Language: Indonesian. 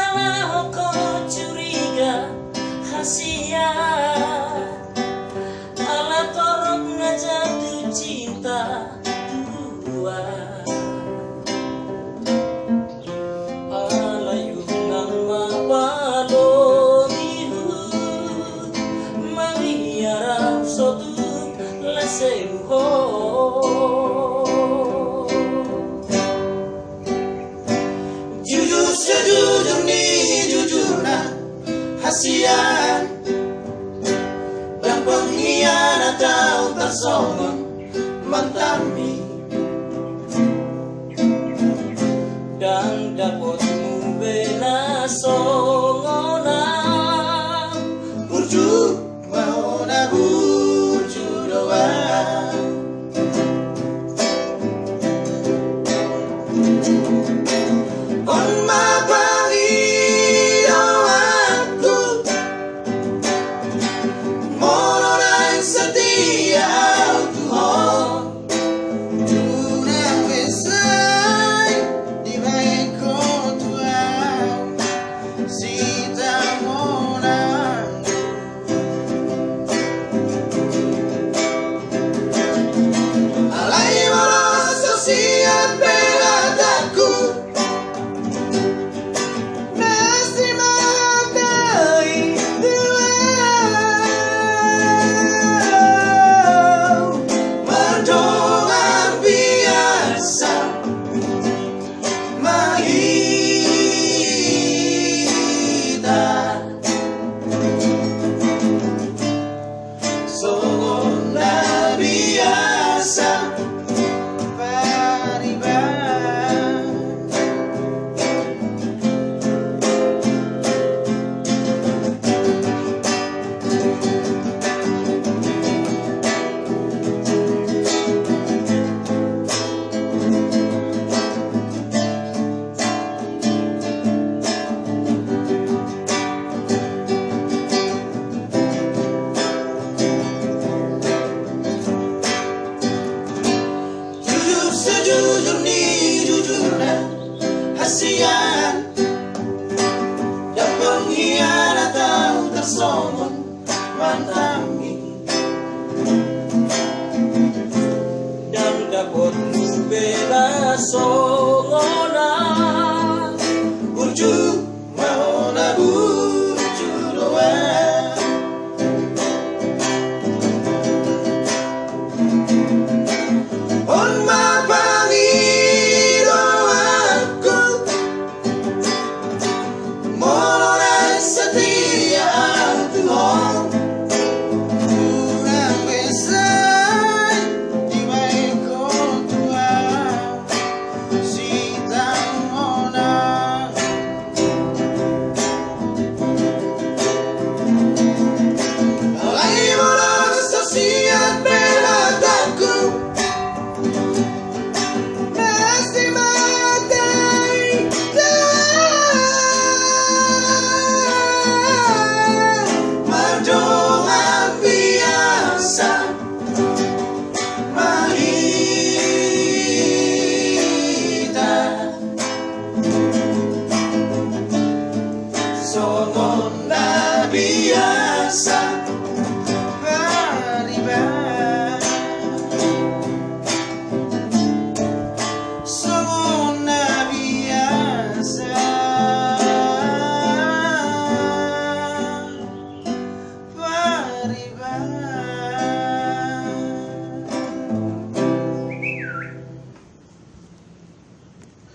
Kalau kau curiga kasihan, ala toroknya jatuh cinta dua. Ala yunang mapalomihu mangiarap sotu laseho. Jujur sejujur ni jujur na hasian, dan pengkhianat atau tersongong mentami, dan dapatmu bela songonan burju mau na burju doang. On mapagi aku mono dan setia Tuhan. Tunang besar di baik Tuhan, sita monang alai mono sosial berataku. Sejujur ni jujur dan hasian, dan pengkhianat atau tersongong mentami, dan dapatmu bela